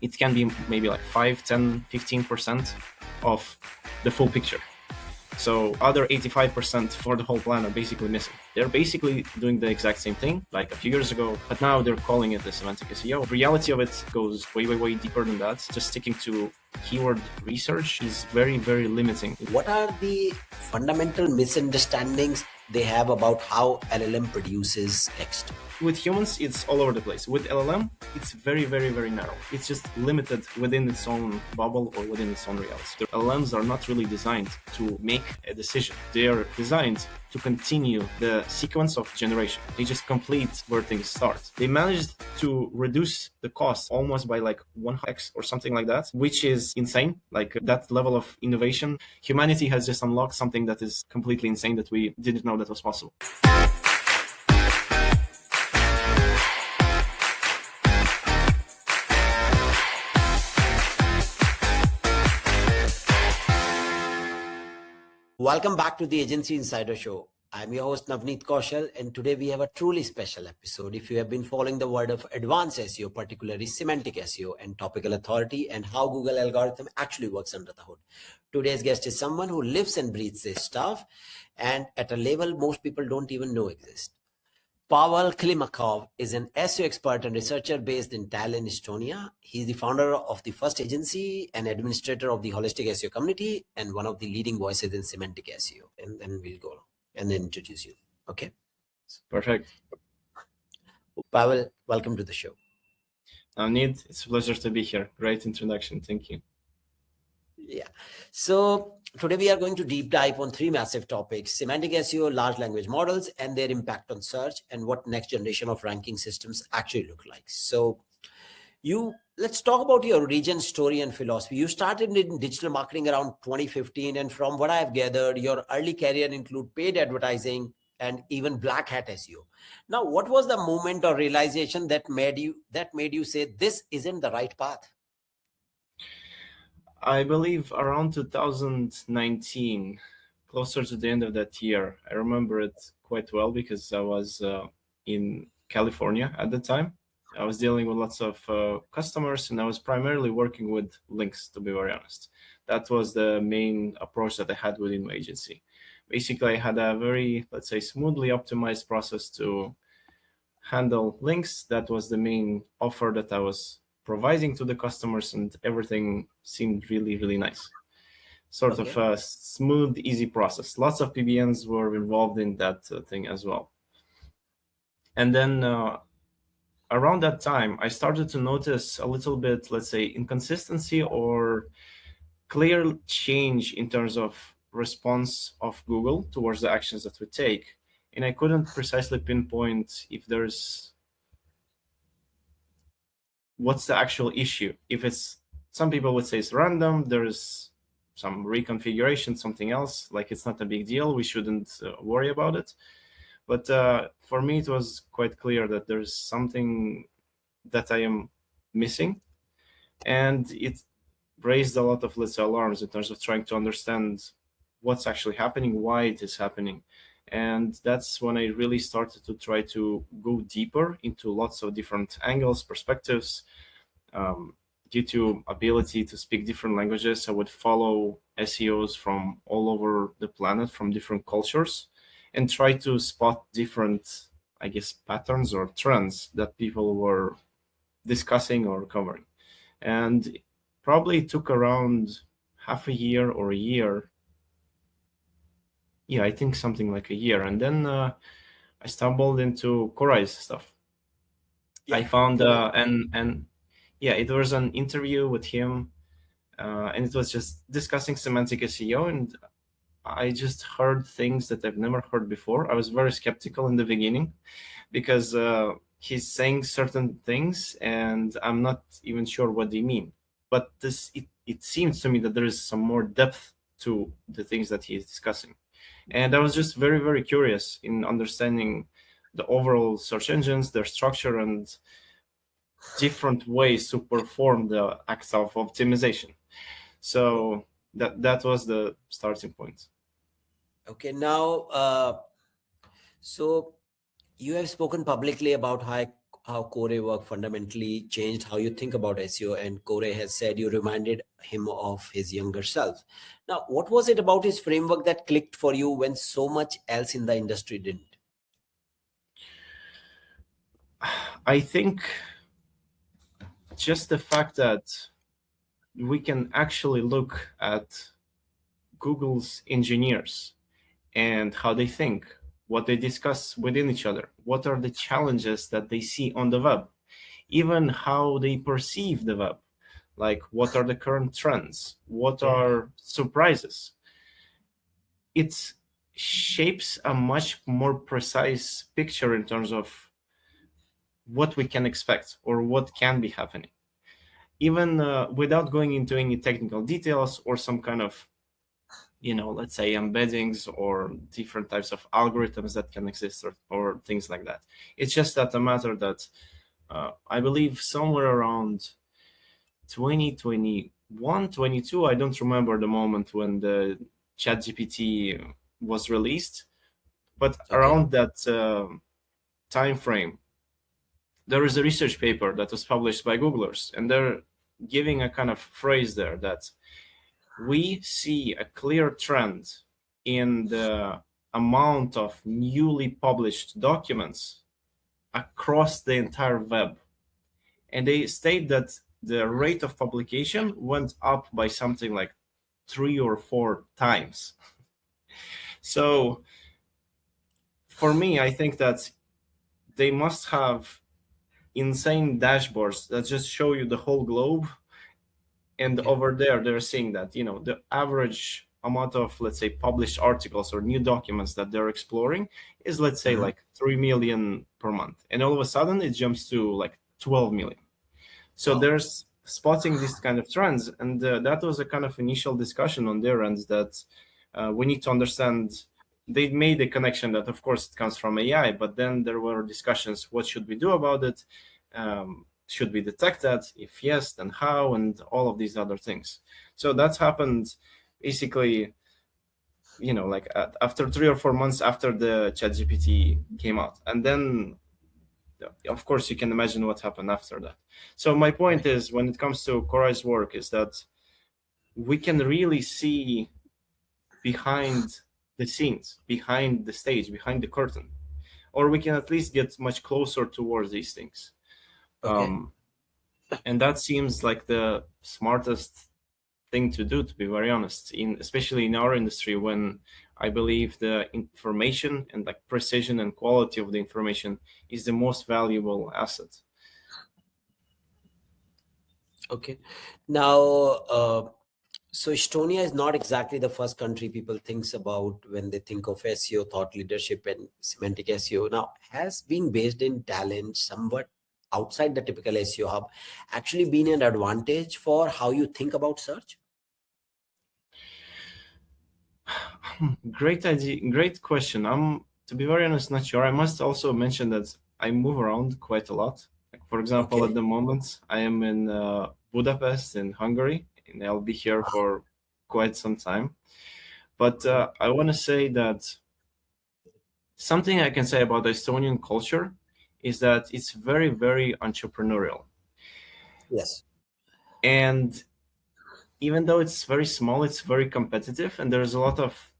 it can be maybe like 5, 10, 15% of the full picture. So other 85% for the whole plan are basically missing. They're basically doing the exact same thing like a few years ago, but now they're calling it the semantic SEO. The reality of it goes way, way, way deeper than that. Just sticking to keyword research is very, very limiting. What are the fundamental misunderstandings they have about how LLM produces text? With humans, it's all over the place. With LLM, it's very, very, very narrow. It's just limited within its own bubble or within its own reality. The LLMs are not really designed to make a decision. They are designed to continue the sequence of generation. They just complete where things start. They managed to reduce the cost almost by like 1x or something like that, which is insane. Like that level of innovation, humanity has just unlocked something that is completely insane that we didn't know that was possible. Welcome back to the Agency Insider Show. I'm your host Navneet Kaushal, and today we have a truly special episode. If you have been following the world of advanced SEO, particularly semantic SEO and topical authority, and how Google algorithm actually works under the hood, today's guest is someone who lives and breathes this stuff, and at a level most people don't even know exists. Pavel Klimakov is an SEO expert and researcher based in Tallinn, Estonia. He's the founder of the first agency and administrator of the Holistic SEO community and one of the leading voices in semantic SEO. And then we'll go and then introduce you. Okay. Perfect. Pavel, welcome to the show. Navneet, it's a pleasure to be here. Great introduction. Thank you. Yeah. So today we are going to deep dive on three massive topics: semantic SEO, large language models, and their impact on search, and what next generation of ranking systems actually look like. So let's talk about your origin story and philosophy. You started in digital marketing around 2015, and from what I have gathered, your early career include paid advertising and even black hat SEO. Now, what was the moment or realization that made you say this isn't the right path? I believe around 2019, closer to the end of that year. I remember it quite well because I was in California at the time. I was dealing with lots of customers, and I was primarily working with links, to be very honest. That was the main approach that I had within my agency. Basically, I had a very, let's say, smoothly optimized process to handle links. That was the main offer that I was providing to the customers, and everything seemed really, really nice. Sort of a smooth, easy process. Lots of PBNs were involved in that thing as well. And then around that time, I started to notice a little bit, let's say, inconsistency or clear change in terms of response of Google towards the actions that we take. And I couldn't precisely pinpoint if there's what's the actual issue. If it's, some people would say it's random, there's some reconfiguration, something else, like it's not a big deal, we shouldn't worry about it. But for me, it was quite clear that there's something that I am missing. And it raised a lot of, let's say, alarms in terms of trying to understand what's actually happening, why it is happening. And that's when I really started to try to go deeper into lots of different angles, perspectives. Due to ability to speak different languages, I would follow SEOs from all over the planet, from different cultures, and try to spot different, I guess, patterns or trends that people were discussing or covering. And probably took around half a year or a year. Yeah, I think something like a year. And then I stumbled into Koray's stuff. Yeah. I found and yeah, it was an interview with him, and it was just discussing semantic SEO, and I just heard things that I've never heard before. I was very skeptical in the beginning because he's saying certain things and I'm not even sure what they mean. But it seems to me that there is some more depth to the things that he is discussing. And I was just very, very curious in understanding the overall search engines, their structure, and different ways to perform the acts of optimization. So that was the starting point. Okay, now, so you have spoken publicly about how Koray work fundamentally changed how you think about SEO. And Koray has said you reminded him of his younger self. Now, what was it about his framework that clicked for you when so much else in the industry didn't? I think just the fact that we can actually look at Google's engineers and how they think, what they discuss within each other, what are the challenges that they see on the web, even how they perceive the web, like what are the current trends, what are surprises. It shapes a much more precise picture in terms of what we can expect or what can be happening, even without going into any technical details or some kind of, let's say embeddings or different types of algorithms that can exist, or things like that. It's just that a matter that I believe somewhere around 2021, 22, I don't remember the moment when the ChatGPT was released, but around that time frame, there is a research paper that was published by Googlers, and they're giving a kind of phrase there that we see a clear trend in the amount of newly published documents across the entire web. And they state that the rate of publication went up by something like 3 or 4 times. So for me, I think that they must have insane dashboards that just show you the whole globe. And over there, they're seeing that, the average amount of, let's say, published articles or new documents that they're exploring is, let's say, like 3 million per month. And all of a sudden, it jumps to like 12 million. So there's spotting these kind of trends. And that was a kind of initial discussion on their end that we need to understand. They made a connection that, of course, it comes from AI, but then there were discussions, what should we do about it? Should we detect that? If yes, then how? And all of these other things. So that's happened basically, like after 3 or 4 months after the ChatGPT came out. And then, of course, you can imagine what happened after that. So my point is, when it comes to Koray's work, is that we can really see behind the scenes, behind the stage, behind the curtain, or we can at least get much closer towards these things. And that seems like the smartest thing to do, to be very honest, especially in our industry, when I believe the information and like precision and quality of the information is the most valuable asset. Okay. Now, so Estonia is not exactly the first country people thinks about when they think of SEO, thought leadership, and semantic SEO. Now, has being based in talent somewhat outside the typical SEO hub actually been an advantage for how you think about search? Great idea. Great question. I'm, to be very honest, not sure. I must also mention that I move around quite a lot. Like, for example, at the moment, I am in Budapest in Hungary, and I'll be here for quite some time. But I want to say that something I can say about the Estonian culture is that it's very, very entrepreneurial. Yes. And even though it's very small, it's very competitive, and there's a lot of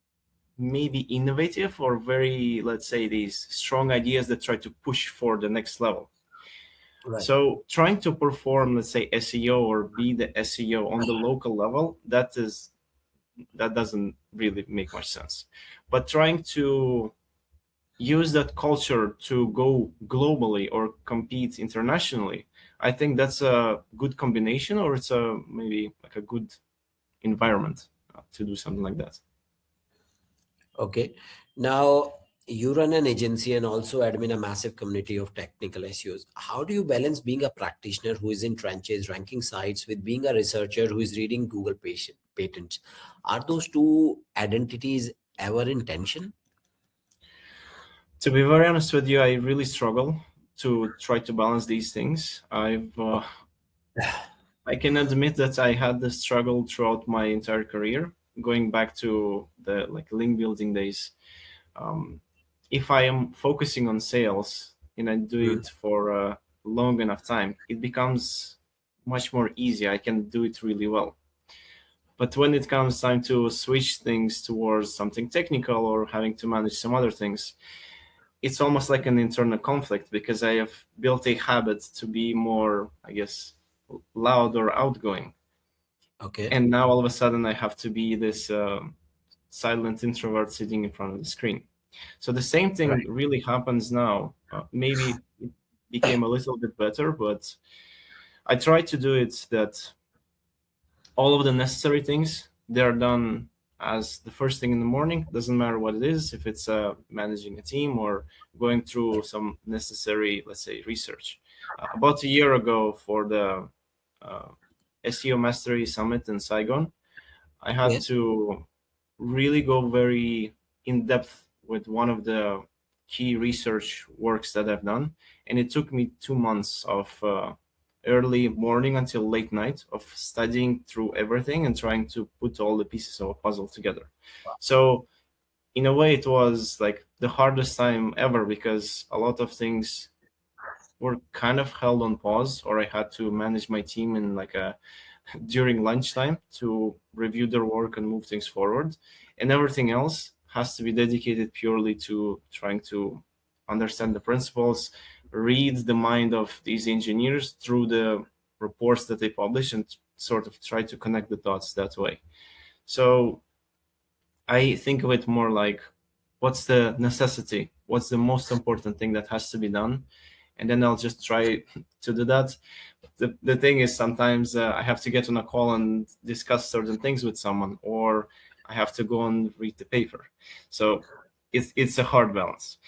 maybe innovative or very, let's say, these strong ideas that try to push for the next level. Right. So trying to perform, let's say, SEO or be the SEO on the local level, that doesn't really make much sense. But trying to use that culture to go globally or compete internationally, I think that's a good combination, or it's maybe like a good environment to do something like that. Okay. Now, you run an agency and also admin a massive community of technical SEOs. How do you balance being a practitioner who is in trenches ranking sites with being a researcher who is reading Google patents? Are those two identities ever in tension? To be very honest with you, I really struggle to try to balance these things. I can admit that I had the struggle throughout my entire career, going back to the link building days. If I am focusing on sales and I do it for long enough time, it becomes much more easy. I can do it really well. But when it comes time to switch things towards something technical or having to manage some other things, it's almost like an internal conflict, because I have built a habit to be more, I guess, loud or outgoing. Okay. And now all of a sudden I have to be this silent introvert sitting in front of the screen. So the same thing really happens now. Maybe it became a little bit better, but I try to do it that all of the necessary things, they're done as the first thing in the morning. Doesn't matter what it is, if it's managing a team or going through some necessary, let's say, research. About a year ago, for the SEO Mastery Summit in Saigon, I had to really go very in depth with one of the key research works that I've done. And it took me 2 months of early morning until late night of studying through everything and trying to put all the pieces of a puzzle together. So in a way, it was like the hardest time ever, because a lot of things were kind of held on pause, or I had to manage my team in like a during lunchtime to review their work and move things forward. And everything else has to be dedicated purely to trying to understand the principles, read the mind of these engineers through the reports that they publish, and sort of try to connect the dots that way. So I think of it more like, what's the necessity? What's the most important thing that has to be done? And then I'll just try to do that. The thing is, sometimes I have to get on a call and discuss certain things with someone, or I have to go and read the paper. So it's a hard balance.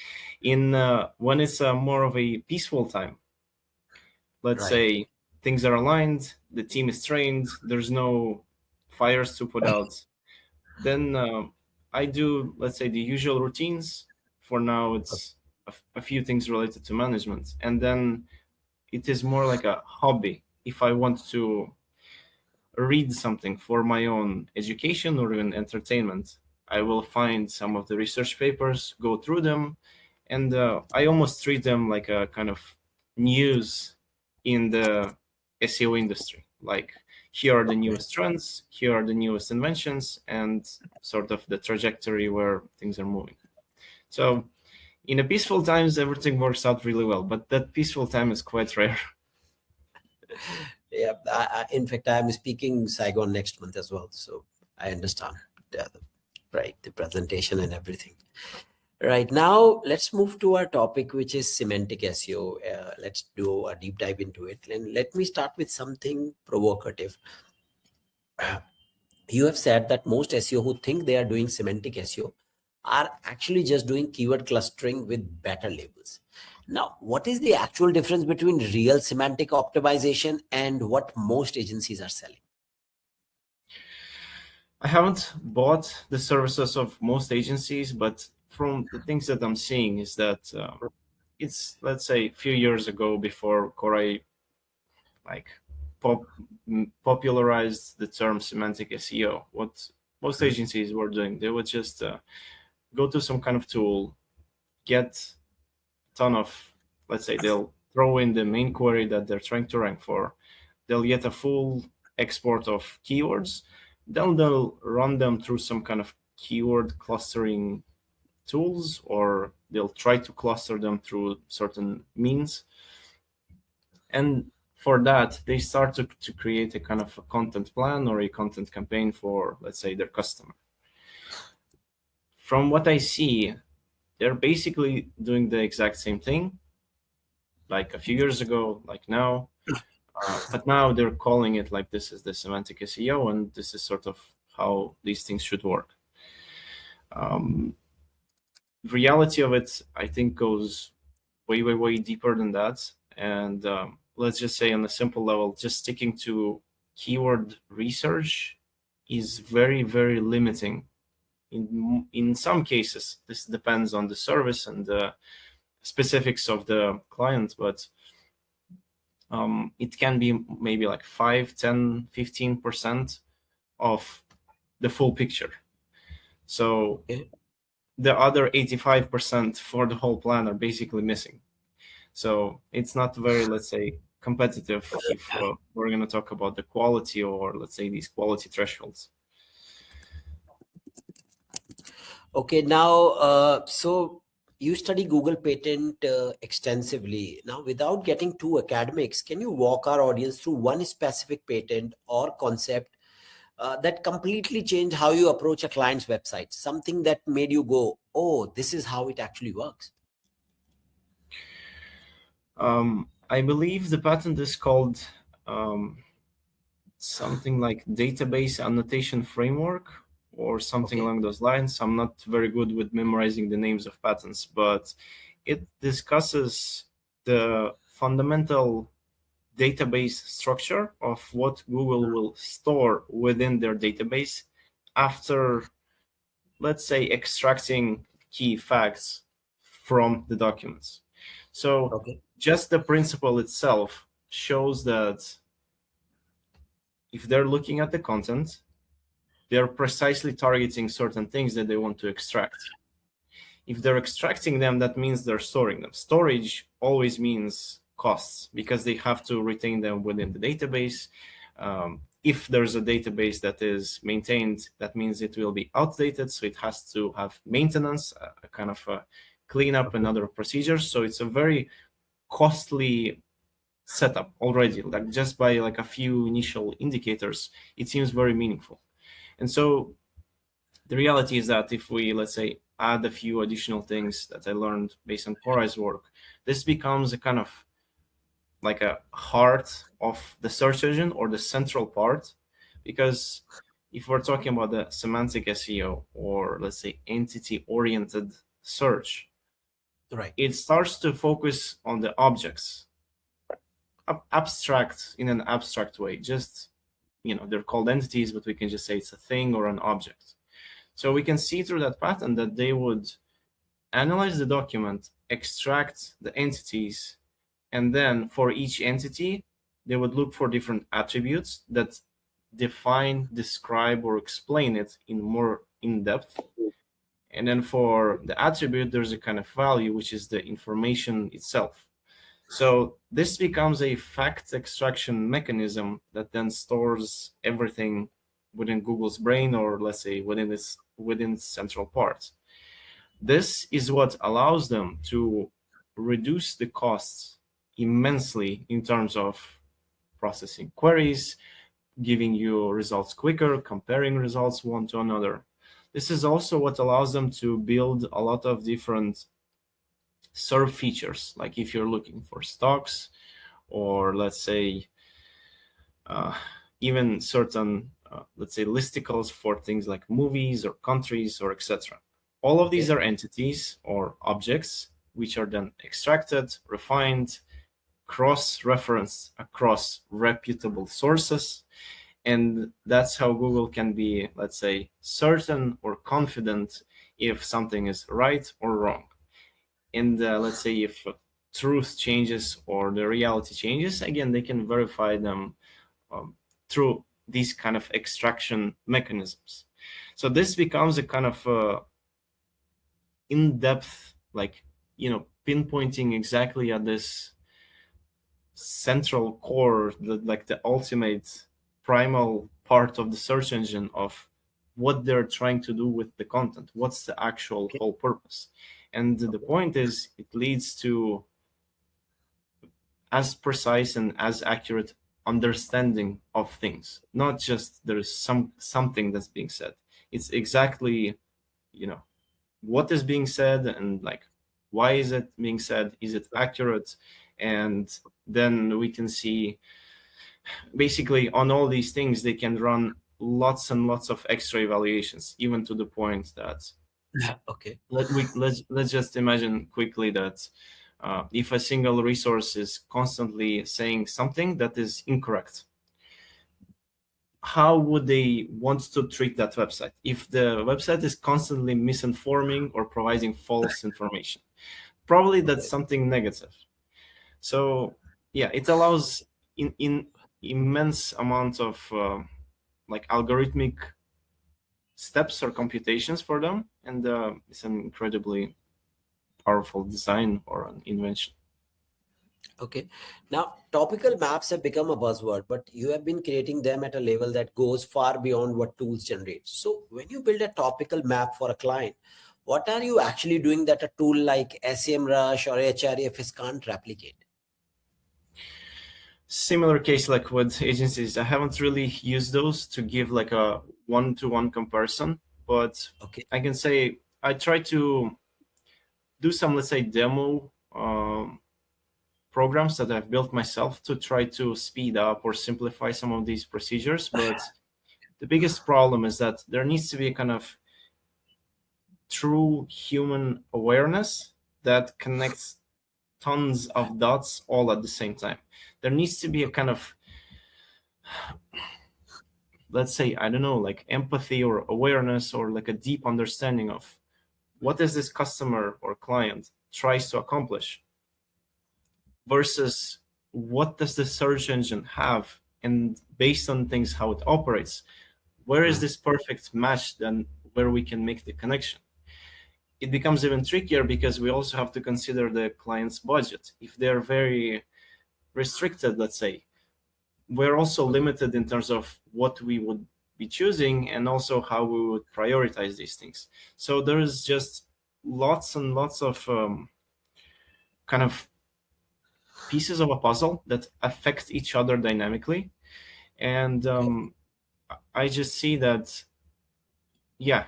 In when it's more of a peaceful time, let's say things are aligned, the team is trained, there's no fires to put out, then I do, let's say, the usual routines. For now, it's a few things related to management. And then it is more like a hobby. If I want to read something for my own education or even entertainment, I will find some of the research papers, go through them, and I almost treat them like a kind of news in the SEO industry. Like, here are the newest trends, here are the newest inventions, and sort of the trajectory where things are moving. So in a peaceful times, everything works out really well, but that peaceful time is quite rare. Yeah, in fact, I'm speaking Saigon next month as well, so I understand the presentation and everything. Right now, let's move to our topic, which is semantic SEO. Let's do a deep dive into it, and let me start with something provocative. You have said that most SEO who think they are doing semantic SEO are actually just doing keyword clustering with better labels. Now, what is the actual difference between real semantic optimization and what most agencies are selling? I haven't bought the services of most agencies, but from the things that I'm seeing is that it's, let's say, a few years ago, before Koray like popularized the term semantic SEO, what most agencies were doing, they would just go to some kind of tool, get a ton of, let's say, they'll throw in the main query that they're trying to rank for, they'll get a full export of keywords, then they'll run them through some kind of keyword clustering tools, or they'll try to cluster them through certain means. And for that, they start to create a kind of a content plan or a content campaign for, let's say, their customer. From what I see, they're basically doing the exact same thing, like a few years ago, like now. But now they're calling it like, this is the semantic SEO, and this is sort of how these things should work. Reality of it, I think, goes way, way, way deeper than that. And let's just say, on a simple level, just sticking to keyword research is very, very limiting. In some cases, this depends on the service and the specifics of the client, but it can be maybe like 5, 10, 15% of the full picture. So the other 85% for the whole plan are basically missing. So it's not very, let's say, competitive if we're going to talk about the quality, or let's say these quality thresholds. Okay, now, so you study Google patent extensively. Now, without getting too academics, can you walk our audience through one specific patent or concept that completely changed how you approach a client's website? Something that made you go, oh, this is how it actually works. I believe the patent is called something like database annotation framework or something Okay. along those lines. I'm not very good with memorizing the names of patents, but it discusses the fundamental database structure of what Google will store within their database after, let's say, extracting key facts from the documents. So Okay. just the principle itself shows that if they're looking at the content, they're precisely targeting certain things that they want to extract. If they're extracting them, that means they're storing them. Storage always means costs because they have to retain them within the database. If there's a database that is maintained, that means it will be outdated, so it has to have maintenance, a kind of a cleanup and other procedures. So it's a very costly setup already. Like just by like a few initial indicators, it seems very meaningful. And so the reality is that if we, let's say, add a few additional things that I learned based on Koray's work, this becomes a kind of like a heart of the search engine, or the central part. Because if we're talking about the semantic SEO, or let's say entity-oriented search, Right. it starts to focus on the objects, abstract, in an abstract way. Just, they're called entities, but we can just say it's a thing or an object. So we can see through that pattern that they would analyze the document, extract the entities, and then for each entity, they would look for different attributes that define, describe, or explain it in more in depth. And then for the attribute, there's a kind of value, which is the information itself. So this becomes a fact extraction mechanism that then stores everything within Google's brain, or let's say within its central part. This is what allows them to reduce the costs immensely in terms of processing queries, giving you results quicker, comparing results one to another. This is also what allows them to build a lot of different serve features, like if you're looking for stocks, or let's say even certain let's say listicles for things like movies or countries or etc. All of these are entities or objects which are then extracted, refined, cross-referenced across reputable sources, and that's how Google can be, let's say, certain or confident if something is right or wrong. And let's say if truth changes or the reality changes, again, they can verify them through these kind of extraction mechanisms. So this becomes a kind of in-depth, like, pinpointing exactly at this central core, like the ultimate primal part of the search engine of what they're trying to do with the content. What's the actual whole purpose? And the point is, it leads to as precise and as accurate understanding of things, not just there's something that's being said. It's exactly, what is being said, and like, why is it being said? Is it accurate? And then we can see basically on all these things, they can run lots and lots of extra evaluations, even to the point that let's just imagine quickly that if a single resource is constantly saying something that is incorrect, how would they want to treat that website if the website is constantly misinforming or providing false information? Probably that's something negative. So yeah, it allows in immense amount of like algorithmic steps or computations for them, and it's an incredibly powerful design or an invention. Okay. Now, topical maps have become a buzzword, but you have been creating them at a level that goes far beyond what tools generate. So, when you build a topical map for a client, what are you actually doing that a tool like SEMrush or Ahrefs can't replicate? Similar case like with agencies, I haven't really used those to give like a one-to-one comparison, but Okay. I can say I try to do some, let's say, demo programs that I've built myself to try to speed up or simplify some of these procedures. But the biggest problem is that there needs to be a kind of true human awareness that connects tons of dots all at the same time. There needs to be a kind of, let's say, I don't know, like empathy or awareness or like a deep understanding of what does this customer or client tries to accomplish versus what does the search engine have, and based on things how it operates, where is this perfect match then where we can make the connection. It becomes even trickier because we also have to consider the client's budget. If they're very restricted, let's say, we're also limited in terms of what we would be choosing and also how we would prioritize these things. So there's just lots and lots of kind of pieces of a puzzle that affect each other dynamically. And I just see that, yeah,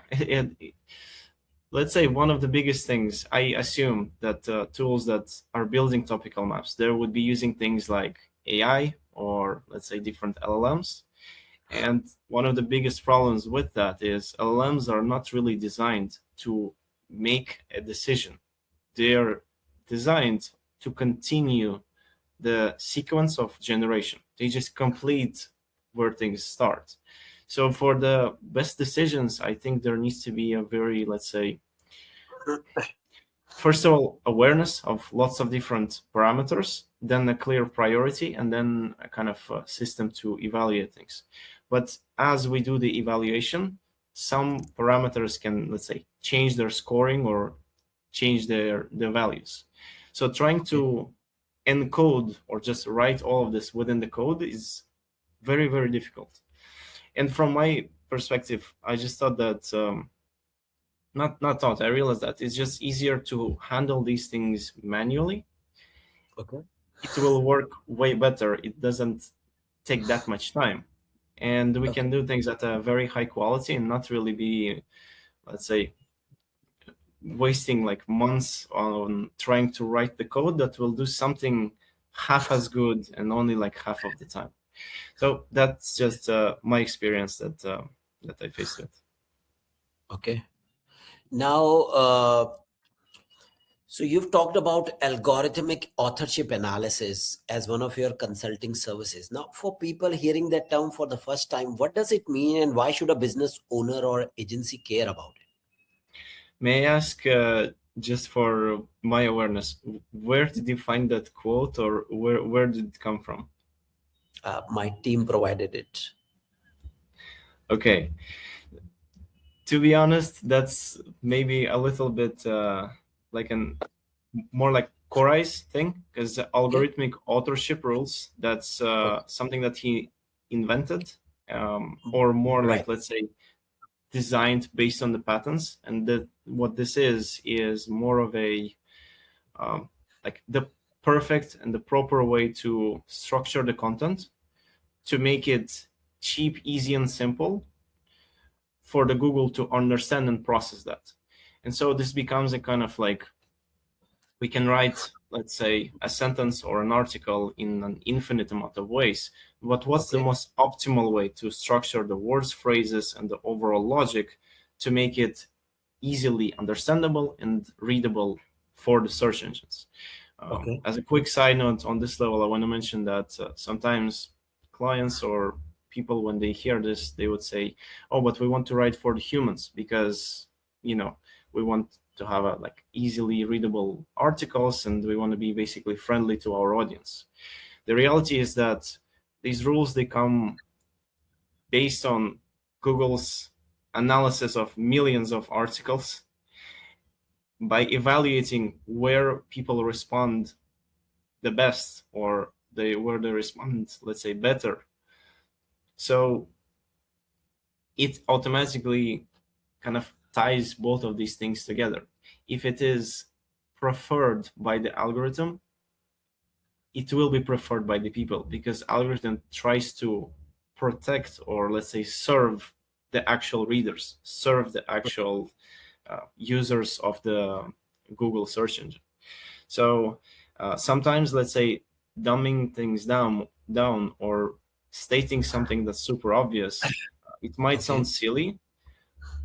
let's say one of the biggest things, I assume that tools that are building topical maps, they would be using things like AI or let's say different LLMs. And one of the biggest problems with that is LLMs are not really designed to make a decision. They're designed to continue the sequence of generation. They just complete where things start. So for the best decisions, I think there needs to be a very, let's say, first of all, awareness of lots of different parameters, then a clear priority, and then a kind of system to evaluate things. But as we do the evaluation, some parameters can, let's say, change their scoring or change their values. So trying to encode or just write all of this within the code is very, very difficult. And from my perspective, I just thought that not thought, I realized that it's just easier to handle these things manually. Okay. It will work way better. It doesn't take that much time. And we Okay. can do things at a very high quality and not really be, let's say, wasting like months on trying to write the code that will do something half as good and only like half of the time. So that's just my experience that I faced with. Okay. Now, so you've talked about algorithmic authorship analysis as one of your consulting services. Now, for people hearing that term for the first time, what does it mean and why should a business owner or agency care about it? May I ask, just for my awareness, where did you find that quote, or where did it come from? My team provided it. Okay. To be honest, that's maybe a little bit like an more like Koray's thing, because Okay. algorithmic authorship rules, that's Okay. something that he invented, or more Right. like, let's say, designed based on the patents. And that what this is more of a like the perfect and the proper way to structure the content to make it cheap, easy, and simple for the Google to understand and process that. And so this becomes a kind of like, we can write, let's say, a sentence or an article in an infinite amount of ways. But what's the Okay. most optimal way to structure the words, phrases, and the overall logic to make it easily understandable and readable for the search engines? Okay. As a quick side note on this level, I want to mention that sometimes clients or people, when they hear this, they would say, "Oh, but we want to write for the humans because, you know, we want to have a, like easily readable articles and we want to be basically friendly to our audience." The reality is that these rules, they come based on Google's analysis of millions of articles by evaluating where people respond the best, or where they respond, let's say, better. So it automatically kind of ties both of these things together. If it is preferred by the algorithm, it will be preferred by the people, because algorithm tries to protect, or let's say serve, the actual readers, serve the actual users of the Google search engine. So sometimes, let's say, dumbing things down or stating something that's super obvious, it might sound silly,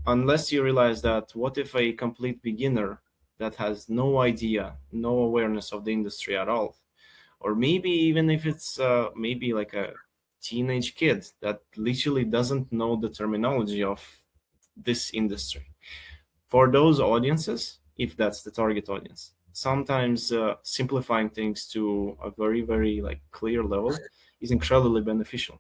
unless you realize that what if a complete beginner that has no idea, no awareness of the industry at all, or maybe even if it's maybe like a teenage kid that literally doesn't know the terminology of this industry. For those audiences, if that's the target audience, sometimes simplifying things to a very, very like clear level is incredibly beneficial.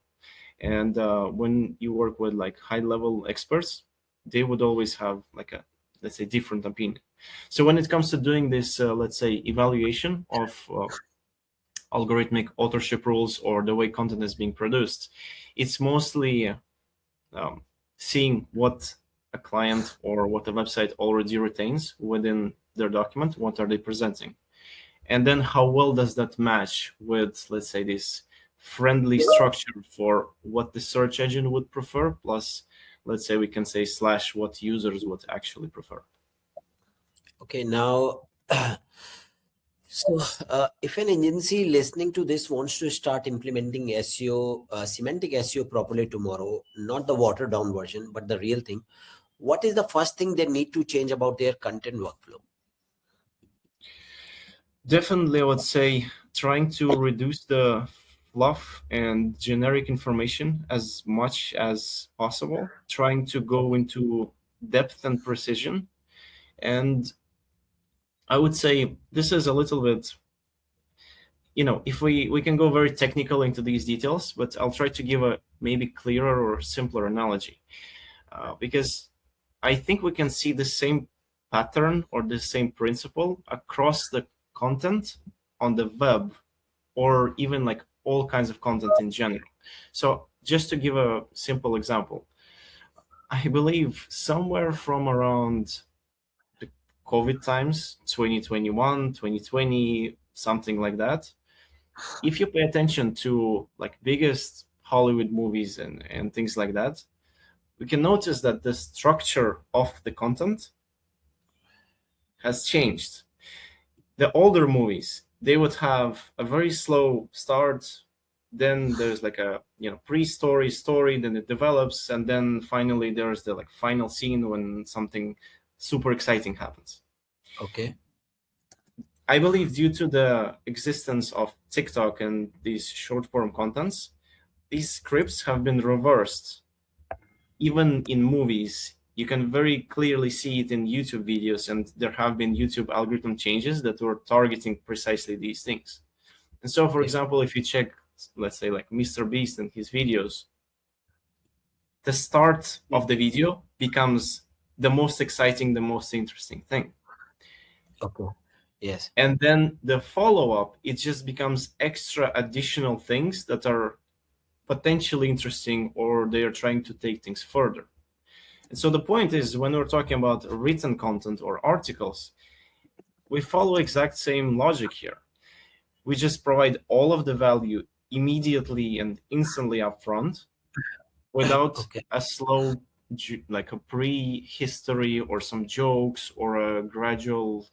And when you work with like high level experts, they would always have like a, let's say, different opinion. So when it comes to doing this, let's say, evaluation of algorithmic authorship rules or the way content is being produced, it's mostly seeing what a client or what a website already retains within their document, what are they presenting, and then how well does that match with, let's say, this friendly structure for what the search engine would prefer, plus, let's say, we can say slash what users would actually prefer. Okay, now, so if an agency listening to this wants to start implementing SEO, semantic SEO properly tomorrow, not the watered down version, but the real thing, what is the first thing they need to change about their content workflow? Definitely, I would say trying to reduce the fluff and generic information as much as possible, trying to go into depth and precision. And I would say this is a little bit, if we can go very technical into these details, but I'll try to give a maybe clearer or simpler analogy, because I think we can see the same pattern or the same principle across the content on the web, or even like all kinds of content in general. So just to give a simple example, I believe somewhere from around the COVID times, 2021, 2020, something like that, if you pay attention to like biggest Hollywood movies and things like that, we can notice that the structure of the content has changed. The older movies, they would have a very slow start, then there's like a pre-story story, then it develops, and then finally there's the like final scene when something super exciting happens. Okay. I believe due to the existence of TikTok and these short form contents, these scripts have been reversed. Even in movies, you can very clearly see it in YouTube videos, and there have been YouTube algorithm changes that were targeting precisely these things. And so, for example, if you check, let's say, like Mr. Beast and his videos, the start of the video becomes the most exciting, the most interesting thing. Okay. Yes. And then the follow-up, it just becomes extra additional things that are potentially interesting, or they are trying to take things further. And so the point is, when we're talking about written content or articles, we follow exact same logic here. We just provide all of the value immediately and instantly upfront, without a slow, like a pre-history or some jokes or a gradual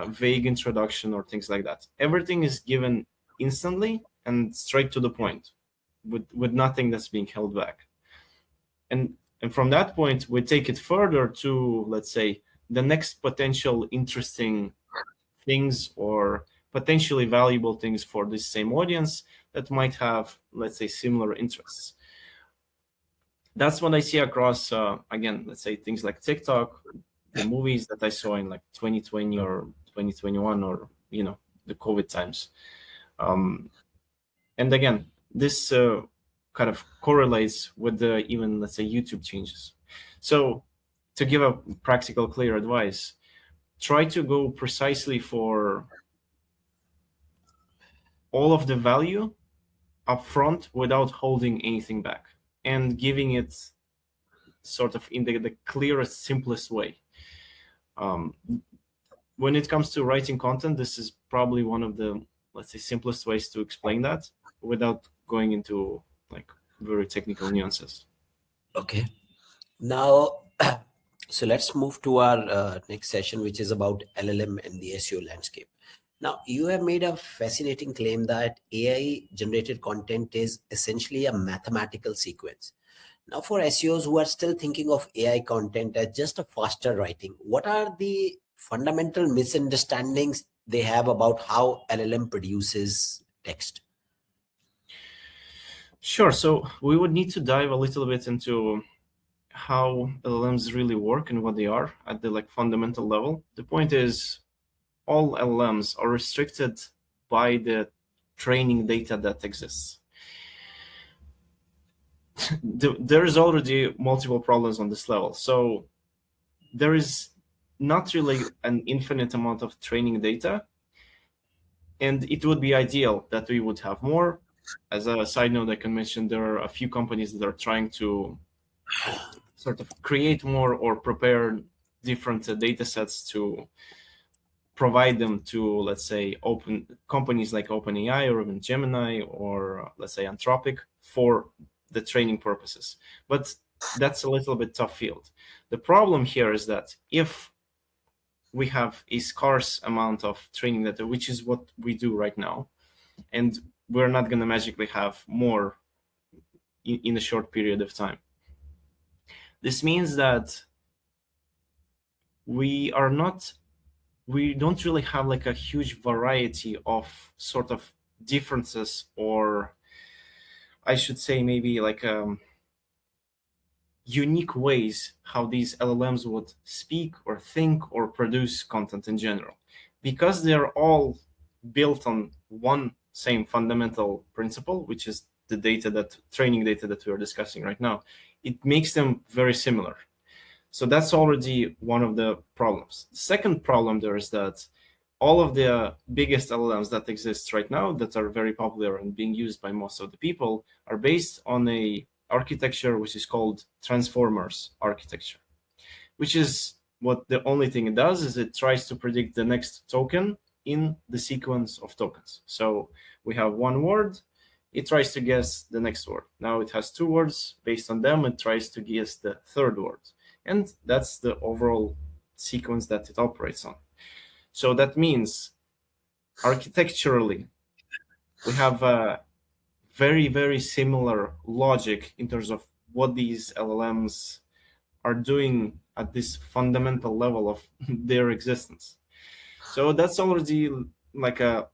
vague introduction or things like that. Everything is given instantly and straight to the point, with nothing that's being held back. And from that point, we take it further to, let's say, the next potential interesting things or potentially valuable things for this same audience that might have, let's say, similar interests. That's what I see across, again, let's say things like TikTok, the movies that I saw in like 2020 or 2021, or, the COVID times. And again, this kind of correlates with the even, let's say, YouTube changes. So to give a practical, clear advice, try to go precisely for all of the value upfront without holding anything back and giving it sort of in the clearest, simplest way. When it comes to writing content, this is probably one of the, let's say, simplest ways to explain that without going into like very technical nuances. Okay. Now, so let's move to our next session, which is about LLM and the SEO landscape. Now, you have made a fascinating claim that AI generated content is essentially a mathematical sequence. Now, for SEOs who are still thinking of AI content as just a faster writing, what are the fundamental misunderstandings they have about how LLM produces text? Sure. So we would need to dive a little bit into how LLMs really work and what they are at the like fundamental level. The point is, all LLMs are restricted by the training data that exists. There is already multiple problems on this level. So there is not really an infinite amount of training data, and it would be ideal that we would have more. As a side note, I can mention there are a few companies that are trying to sort of create more or prepare different data sets to provide them to, let's say, open companies like OpenAI or even Gemini or let's say Anthropic for the training purposes. But that's a little bit tough field. The problem here is that if we have a scarce amount of training data, which is what we do right now, and we're not going to magically have more in a short period of time. This means that we don't really have like a huge variety of sort of differences, or I should say maybe like unique ways how these LLMs would speak or think or produce content in general. Because they're all built on one same fundamental principle, which is the training data that we're discussing right now, it makes them very similar. So that's already one of the problems. The second problem there is that all of the biggest LLMs that exist right now that are very popular and being used by most of the people are based on a architecture which is called transformers architecture, which is what the only thing it does is it tries to predict the next token in the sequence of tokens. So we have one word, it tries to guess the next word. Now it has two words, based on them it tries to guess the third word. And that's the overall sequence that it operates on. So that means architecturally, we have a very, very similar logic in terms of what these LLMs are doing at this fundamental level of their existence. So that's already like a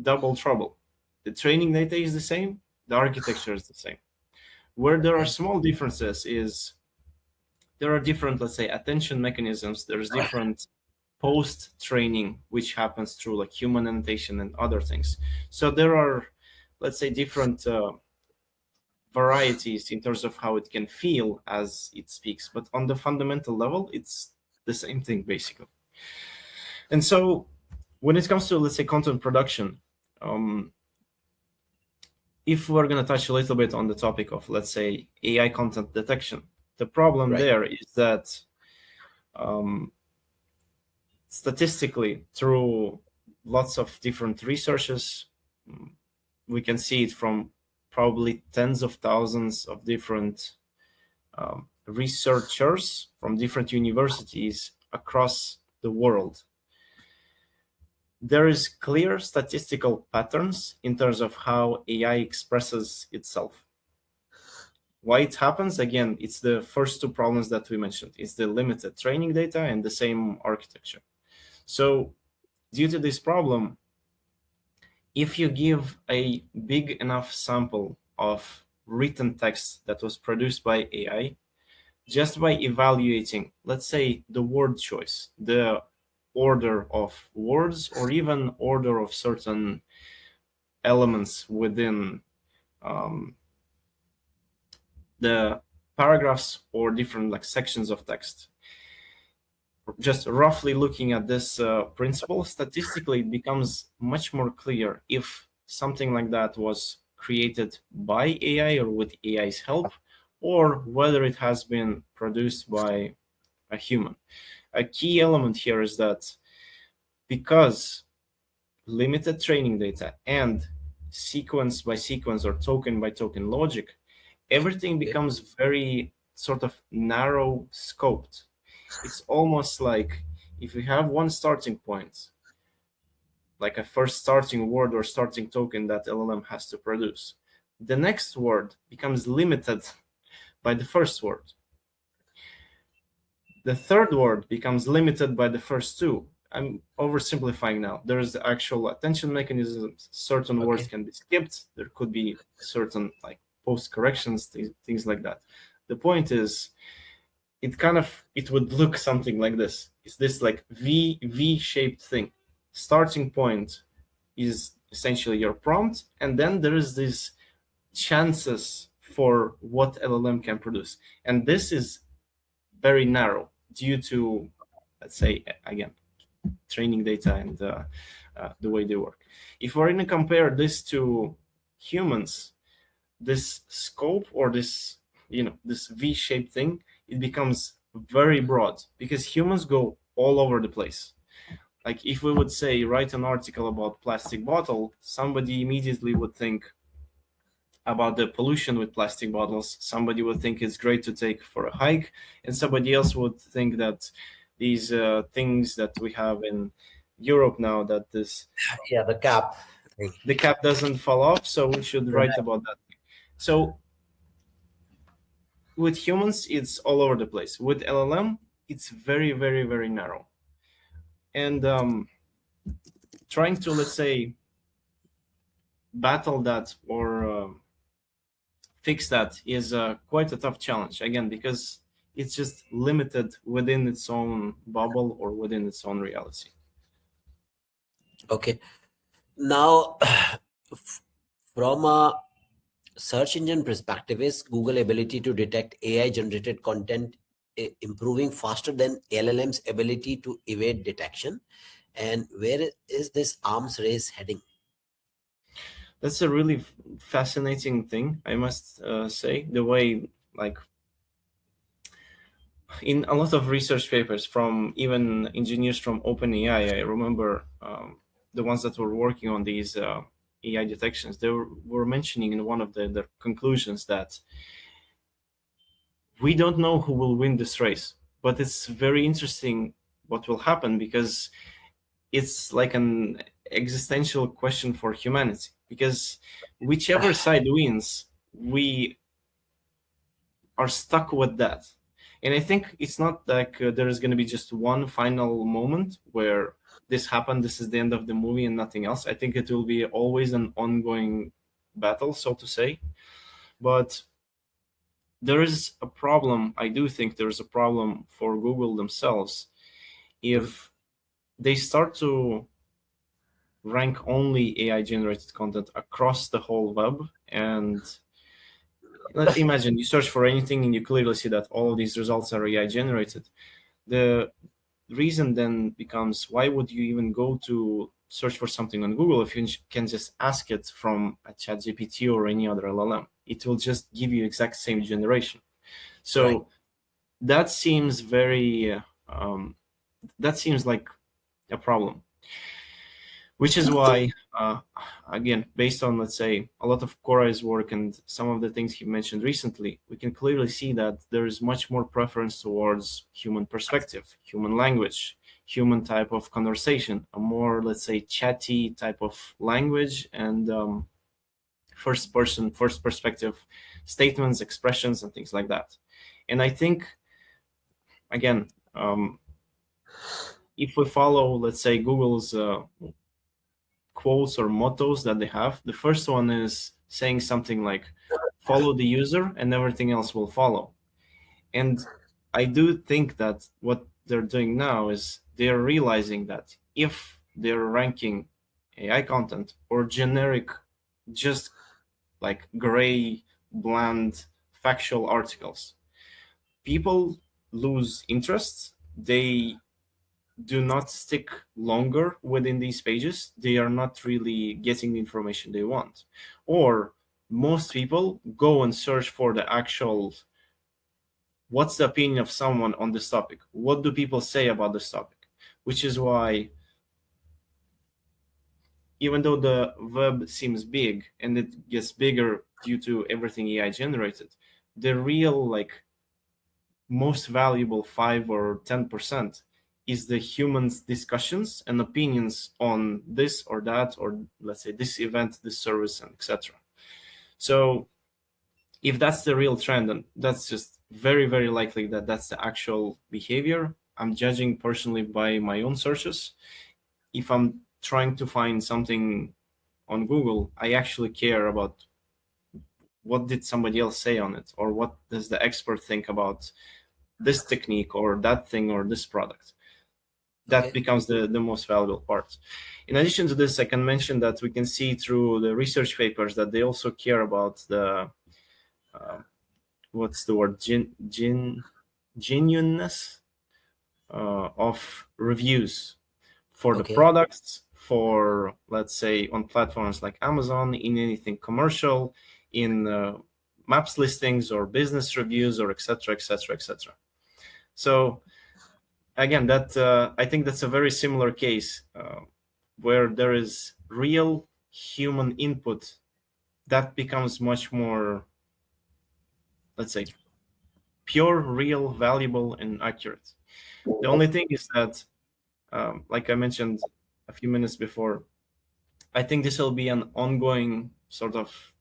double trouble. The training data is the same, the architecture is the same. Where there are small differences is there are different, let's say, attention mechanisms. There's different post-training, which happens through like human annotation and other things. So there are, let's say, different varieties in terms of how it can feel as it speaks. But on the fundamental level, it's the same thing, basically. And so when it comes to, let's say, content production, if we're going to touch a little bit on the topic of, let's say, AI content detection, the problem there is that statistically, through lots of different researches, we can see it from probably tens of thousands of different researchers from different universities across the world. There is clear statistical patterns in terms of how AI expresses itself. Why it happens? Again, it's the first two problems that we mentioned. It's the limited training data and the same architecture. So due to this problem, if you give a big enough sample of written text that was produced by AI, just by evaluating, let's say, the word choice, the order of words, or even order of certain elements within the paragraphs or different like sections of text. Just roughly looking at this principle, statistically, it becomes much more clear if something like that was created by AI or with AI's help, or whether it has been produced by a human. A key element here is that because limited training data and sequence by sequence or token by token logic, everything becomes very sort of narrow scoped. It's almost like if we have one starting point, like a first starting word or starting token that LLM has to produce, the next word becomes limited by the first word. The third word becomes limited by the first two. I'm oversimplifying now. There's actual attention mechanisms. Certain words can be skipped. There could be certain like post corrections, things like that. The point is, it would look something like this. It's this like V-shaped thing. Starting point is essentially your prompt, and then there is these chances for what LLM can produce. And this is very narrow due to, let's say, again, training data and the way they work. If we're going to compare this to humans, this scope or this, this V-shaped thing, it becomes very broad because humans go all over the place. Like if we would say, write an article about plastic bottle, somebody immediately would think about the pollution with plastic bottles. Somebody would think it's great to take for a hike, and somebody else would think that these things that we have in Europe now, that the cap doesn't fall off, so we should write about that. So with humans, it's all over the place. With LLM, it's very, very, very narrow. And trying to, let's say, battle that or fix that is quite a tough challenge, again, because it's just limited within its own bubble or within its own reality. Okay. Now, from a search engine perspective, is Google ability to detect AI generated content improving faster than LLM's ability to evade detection? And where is this arms race heading? That's a really fascinating thing, I must say. The way, like, in a lot of research papers from even engineers from OpenAI, I remember the ones that were working on these AI detections, they were mentioning in one of their conclusions that we don't know who will win this race, but it's very interesting what will happen because it's like an existential question for humanity, because whichever side wins, we are stuck with that. And I think it's not like there is going to be just one final moment where this happened, this is the end of the movie and nothing else. I think it will be always an ongoing battle, so to say. But there is a problem. I do think there's a problem for Google themselves if they start to rank only AI generated content across the whole web. And let's imagine you search for anything and you clearly see that all of these results are AI generated. The reason then becomes, why would you even go to search for something on Google if you can just ask it from a ChatGPT or any other LLM? It will just give you exact same generation. So that seems very, that seems like a problem. Which is why, again, based on, let's say, a lot of Koray's work and some of the things he mentioned recently, we can clearly see that there is much more preference towards human perspective, human language, human type of conversation, a more, let's say, chatty type of language, and first person, first perspective statements, expressions, and things like that. And I think, again, if we follow, let's say, Google's quotes or mottos that they have, the first one is saying something like, follow the user and everything else will follow. And I do think that what they're doing now is they're realizing that if they're ranking AI content or generic, just like gray, bland, factual articles, people lose interest. They do not stick longer within these pages, they are not really getting the information they want. Or most people go and search for the actual, what's the opinion of someone on this topic? What do people say about this topic? Which is why, even though the web seems big and it gets bigger due to everything AI generated, the real most valuable 5 or 10% is the humans' discussions and opinions on this or that, or let's say this event, this service, and etc. So if that's the real trend, and that's just very, very likely that that's the actual behavior. I'm judging personally by my own searches. If I'm trying to find something on Google, I actually care about what did somebody else say on it, or what does the expert think about this technique or that thing or this product. That becomes the most valuable part. In addition to this, I can mention that we can see through the research papers that they also care about the what's the word, genuineness of reviews for the products, for, let's say, on platforms like Amazon, in anything commercial, in maps listings or business reviews, or etc., etc., etc. So again, that I think that's a very similar case where there is real human input that becomes much more, let's say, pure, real, valuable, and accurate. The only thing is that, like I mentioned a few minutes before, I think this will be an ongoing sort of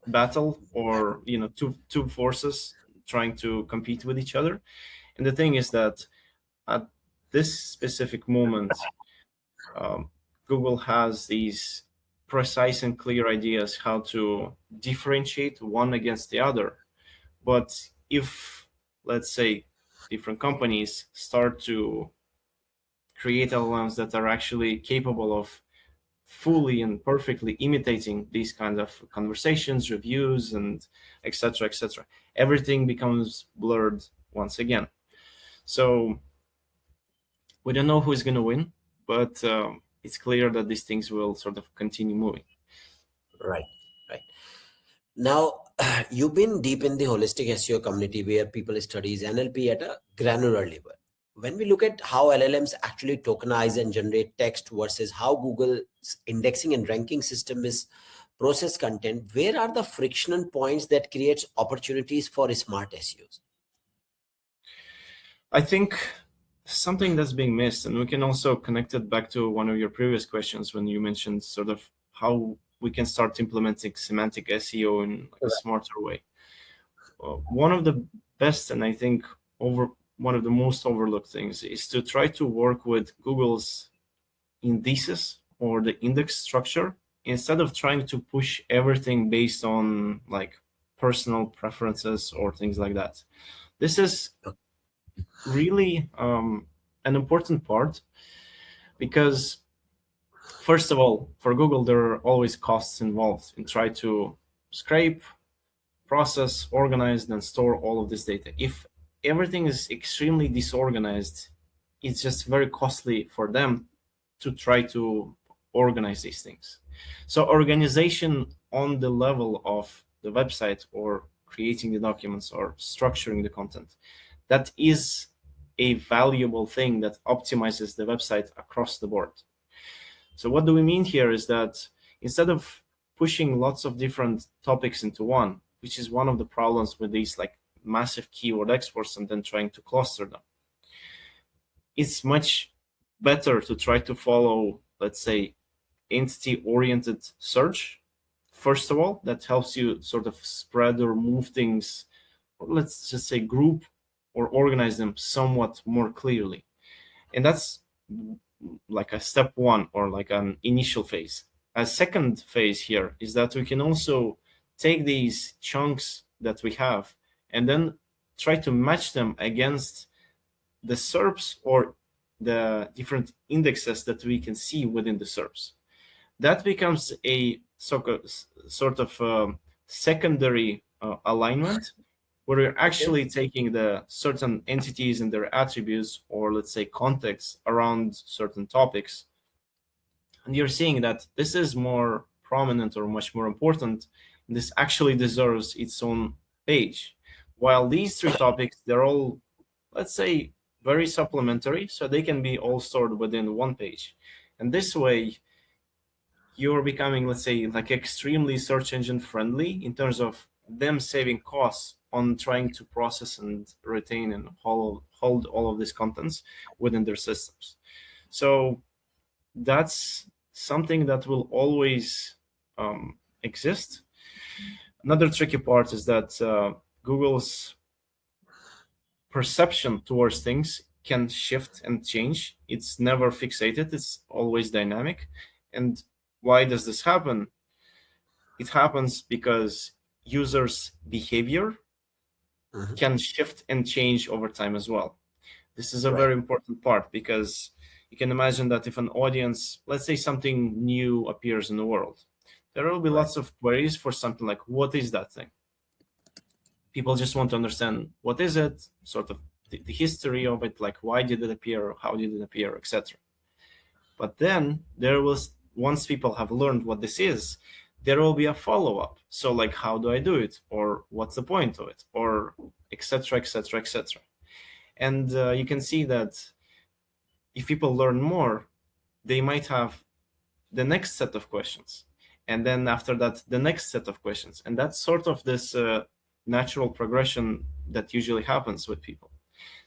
battle, or two forces trying to compete with each other. And the thing is that at this specific moment, Google has these precise and clear ideas how to differentiate one against the other. But if, let's say, different companies start to create LLMs that are actually capable of fully and perfectly imitating these kinds of conversations, reviews, and etc., etc., everything becomes blurred once again. So we don't know who is going to win, but it's clear that these things will sort of continue moving. Right. Now, you've been deep in the holistic SEO community where people studies NLP at a granular level. When we look at how LLMs actually tokenize and generate text versus how Google's indexing and ranking system is process content, where are the frictional points that creates opportunities for smart SEOs? I think something that's being missed, and we can also connect it back to one of your previous questions when you mentioned sort of how we can start implementing semantic SEO in a smarter way. One of the best, and I think one of the most overlooked things, is to try to work with Google's indices or the index structure, instead of trying to push everything based on personal preferences or things like that. This is really an important part, because first of all, for Google, there are always costs involved in trying to scrape, process, organize, and store all of this data. If everything is extremely disorganized, it's just very costly for them to try to organize these things. So organization on the level of the website, or creating the documents, or structuring the content, that is a valuable thing that optimizes the website across the board. So what do we mean here is that instead of pushing lots of different topics into one, which is one of the problems with these massive keyword exports and then trying to cluster them, it's much better to try to follow, let's say, entity-oriented search. First of all, that helps you sort of spread or move things, or let's just say group or organize them somewhat more clearly. And that's like a step one, or like an initial phase. A second phase here is that we can also take these chunks that we have and then try to match them against the SERPs or the different indexes that we can see within the SERPs. That becomes a sort of secondary alignment, where you're actually taking the certain entities and their attributes, or let's say context around certain topics, and you're seeing that this is more prominent or much more important, and this actually deserves its own page. While these three topics, they're all, let's say, very supplementary, so they can be all stored within one page. And this way, you're becoming, let's say, like extremely search engine friendly in terms of them saving costs on trying to process and retain and hold all of these contents within their systems. So that's something that will always exist. Another tricky part is that Google's perception towards things can shift and change. It's never fixated, it's always dynamic. And why does this happen? It happens because users' behavior can shift and change over time as well. This is a very important part, because you can imagine that if an audience, let's say something new appears in the world, there will be lots of queries for something like, what is that thing? People just want to understand what is it, sort of the history of it, like why did it appear, how did it appear, etc. But then there was, once people have learned what this is, there will be a follow-up. So like, how do I do it? Or what's the point of it? Or etc., etc., etc. And you can see that if people learn more, they might have the next set of questions. And then after that, the next set of questions. And that's sort of this natural progression that usually happens with people.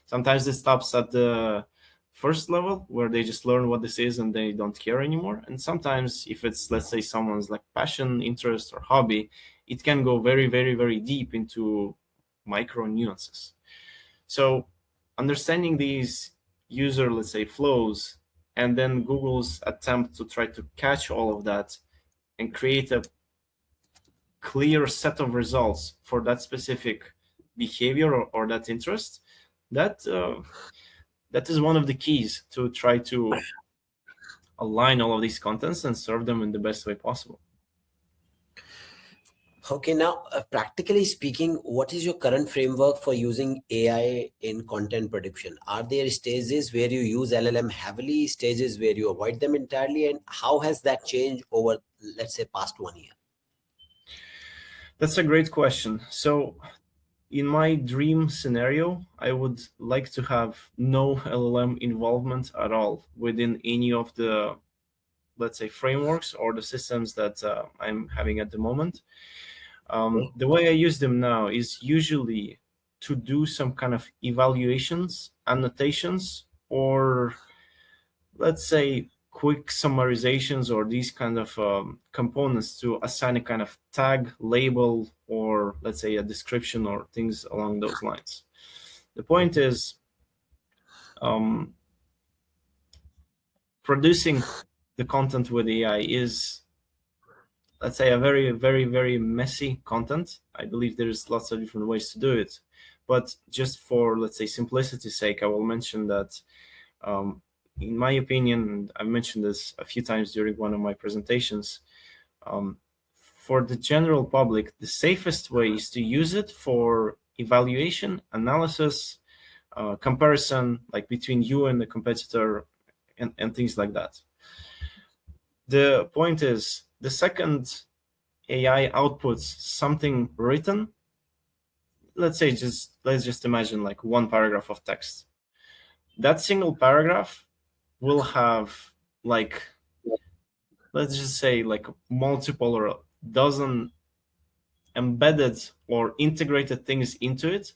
Sometimes it stops at the first level where they just learn what this is and they don't care anymore. And sometimes if it's, let's say, someone's like passion, interest, or hobby, it can go very, very, very deep into micro nuances. So understanding these user, let's say, flows, and then Google's attempt to try to catch all of that and create a clear set of results for that specific behavior or that interest, that is one of the keys to try to align all of these contents and serve them in the best way possible. Okay, now practically speaking, what is your current framework for using AI in content production? Are there stages where you use LLM heavily, stages where you avoid them entirely, and how has that changed over, let's say, past 1 year? That's a great question. So in my dream scenario, I would like to have no LLM involvement at all within any of the, let's say, frameworks or the systems that I'm having at the moment. The way I use them now is usually to do some kind of evaluations, annotations, or let's say quick summarizations, or these kind of components to assign a kind of tag, label, or let's say a description or things along those lines. The point is producing the content with AI is, let's say, a very, very, very messy content. I believe there's lots of different ways to do it. But just for, let's say, simplicity's sake, I will mention that in my opinion, and I've mentioned this a few times during one of my presentations, for the general public, the safest way is to use it for evaluation, analysis, comparison, like between you and the competitor, and things like that. The point is, the second AI outputs something written, let's just imagine like one paragraph of text. That single paragraph will have, like, let's just say, like multiple or a dozen embedded or integrated things into it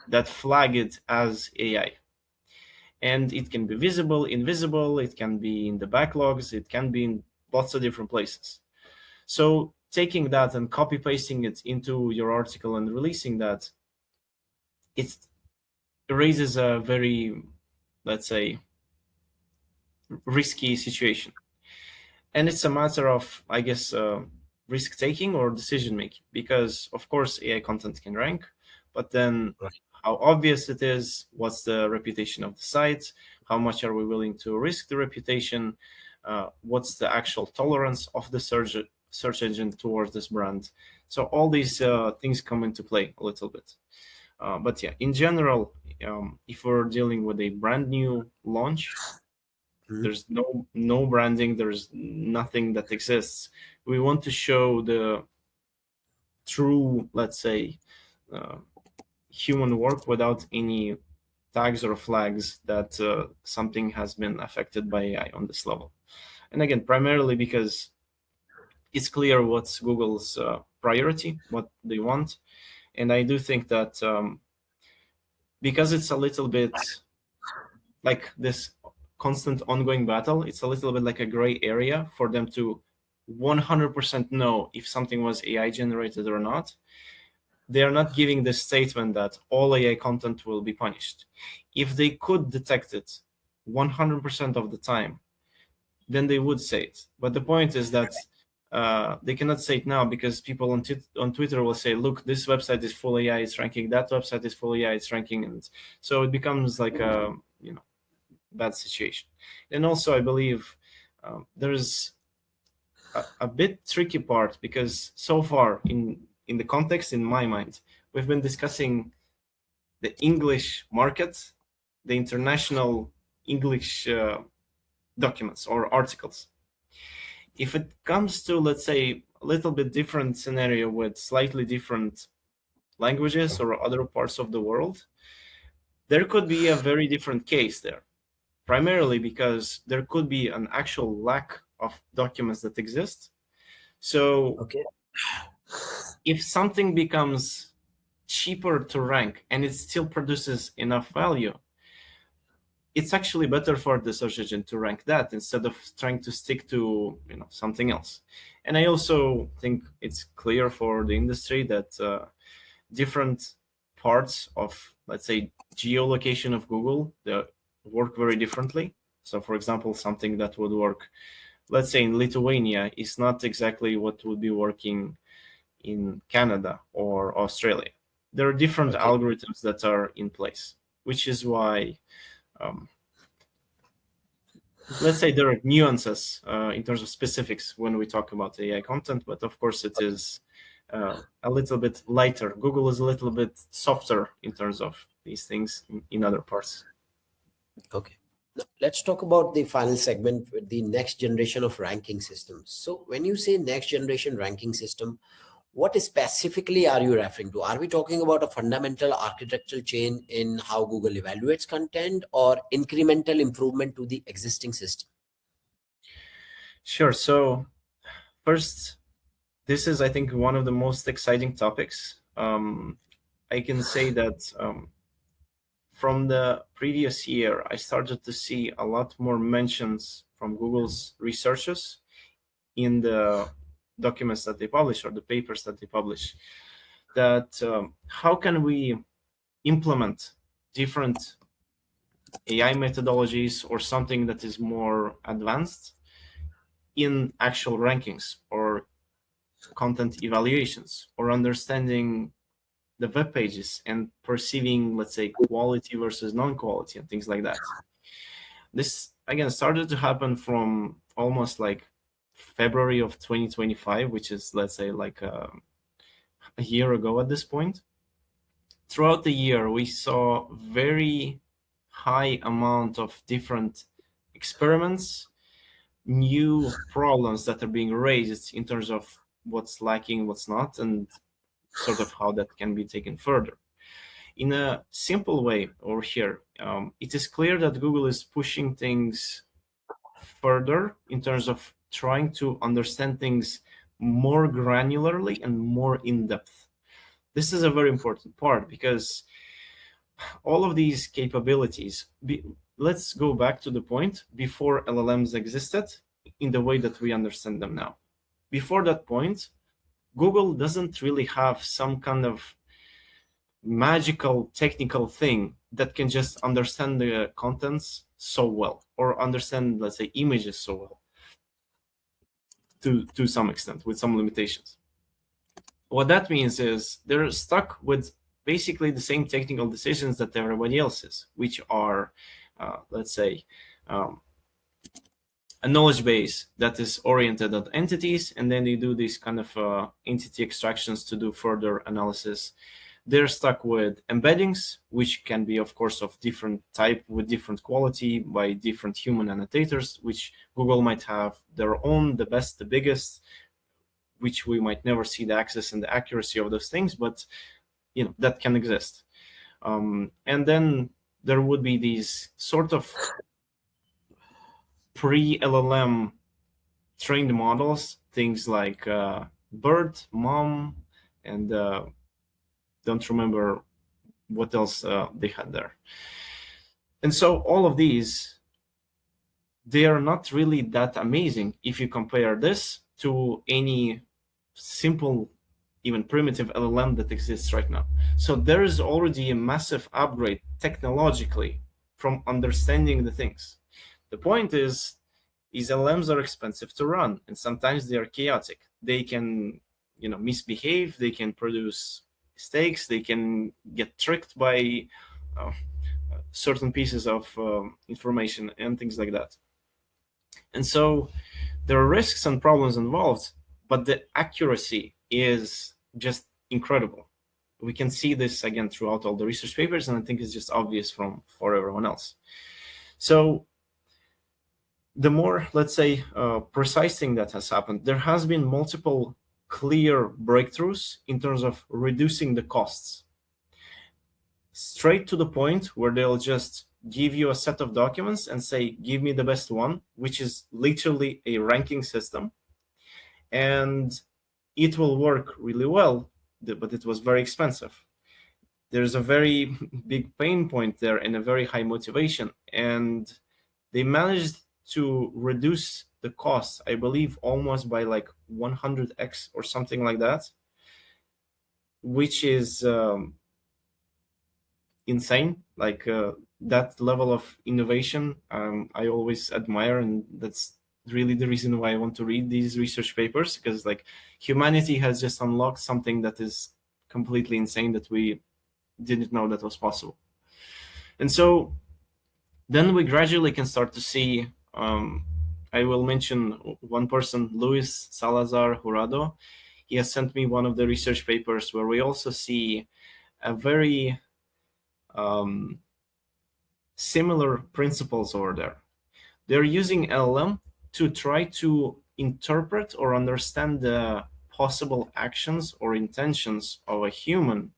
that flag it as AI. And it can be visible, invisible, it can be in the backlogs, it can be in lots of different places. So taking that and copy pasting it into your article and releasing that, it raises a very, let's say, risky situation. And it's a matter of, I guess, risk taking or decision making, because of course AI content can rank, but then how obvious it is, what's the reputation of the site, how much are we willing to risk the reputation, what's the actual tolerance of the search engine towards this brand. So all these things come into play a little bit. But yeah, in general, if we're dealing with a brand new launch, there's no branding, there's nothing that exists. We want to show the true, let's say, human work without any tags or flags that something has been affected by AI on this level. And again, primarily because it's clear what's Google's priority, what they want. And I do think that because it's a little bit like this constant ongoing battle, it's a little bit like a gray area for them to 100% know if something was AI generated or not. They are not giving the statement that all AI content will be punished. If they could detect it 100% of the time, then they would say it. But the point is that they cannot say it now because people on Twitter will say, look, this website is full AI, it's ranking, that website is full AI, it's ranking. And so it becomes like a bad situation. And also, I believe there's a bit tricky part because so far in the context, in my mind, we've been discussing the English market, the international English documents or articles. If it comes to, let's say, a little bit different scenario with slightly different languages or other parts of the world, there could be a very different case there, primarily because there could be an actual lack of documents that exist. So if something becomes cheaper to rank and it still produces enough value, it's actually better for the search engine to rank that instead of trying to stick to something else. And I also think it's clear for the industry that different parts of, let's say, geolocation of Google, they work very differently. So for example, something that would work, let's say, in Lithuania is not exactly what would be working in Canada or Australia. There are different algorithms that are in place, which is why let's say there are nuances in terms of specifics when we talk about AI content, but of course it is a little bit lighter. Google is a little bit softer in terms of these things in other parts. Okay. Now, let's talk about the final segment with the next generation of ranking systems. So when you say next generation ranking system, what specifically are you referring to? Are we talking about a fundamental architectural change in how Google evaluates content or incremental improvement to the existing system? Sure. So first, this is, I think, one of the most exciting topics. I can say that from the previous year, I started to see a lot more mentions from Google's researchers in the documents that they publish or the papers that they publish, that how can we implement different AI methodologies or something that is more advanced in actual rankings or content evaluations or understanding the web pages and perceiving, let's say, quality versus non-quality and things like that. This, again, started to happen from almost like February of 2025, which is, let's say, like a year ago at this point. Throughout the year, we saw very high amount of different experiments, new problems that are being raised in terms of what's lacking, what's not, and sort of how that can be taken further. In a simple way over here, it is clear that Google is pushing things further in terms of trying to understand things more granularly and more in depth. This is a very important part because all of these capabilities, let's go back to the point before LLMs existed in the way that we understand them now. Before that point, Google doesn't really have some kind of magical technical thing that can just understand the contents so well or understand, let's say, images so well to some extent with some limitations. What that means is they're stuck with basically the same technical decisions that everybody else is, which are, let's say, a knowledge base that is oriented at entities, and then you do these kind of entity extractions to do further analysis. They're stuck with embeddings, which can be, of course, of different type with different quality by different human annotators, which Google might have their own, the best, the biggest, which we might never see the access and the accuracy of those things, but that can exist. And then there would be these sort of pre-LLM trained models, things like BERT, MOM, and don't remember what else they had there. And so all of these, they are not really that amazing if you compare this to any simple, even primitive LLM that exists right now. So there is already a massive upgrade technologically from understanding the things. The point is, these LLMs are expensive to run, and sometimes they are chaotic. They can, misbehave. They can produce mistakes. They can get tricked by certain pieces of information and things like that. And so there are risks and problems involved, but the accuracy is just incredible. We can see this again throughout all the research papers, and I think it's just obvious for everyone else. So the more, let's say, precise thing that has happened, there has been multiple clear breakthroughs in terms of reducing the costs. Straight to the point where they'll just give you a set of documents and say, give me the best one, which is literally a ranking system. And it will work really well, but it was very expensive. There's a very big pain point there and a very high motivation. And they managed to reduce the costs, I believe, almost by like 100x or something like that, which is insane. Like that level of innovation, I always admire, and that's really the reason why I want to read these research papers, because like humanity has just unlocked something that is completely insane that we didn't know that was possible. And so then we gradually can start to see, I will mention one person, Luis Salazar Jurado. He has sent me one of the research papers where we also see a very similar principles over there. They're using LLM to try to interpret or understand the possible actions or intentions of a human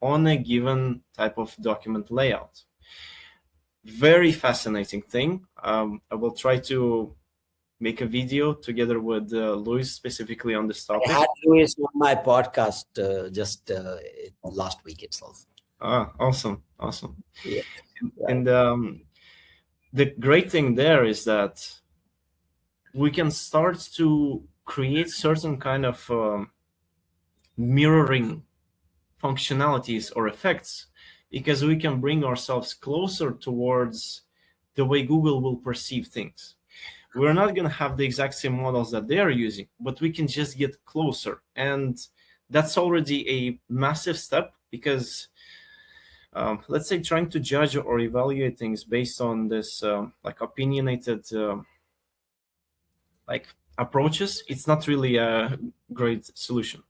on a given type of document layout. Very fascinating thing. I will try to make a video together with Luis specifically on this topic. I had Luis on my podcast just last week itself. Awesome. Yeah. And the great thing there is that we can start to create certain kind of mirroring functionalities or effects, because we can bring ourselves closer towards the way Google will perceive things. We're not going to have the exact same models that they are using, but we can just get closer. And that's already a massive step, because let's say trying to judge or evaluate things based on this like opinionated like approaches, it's not really a great solution.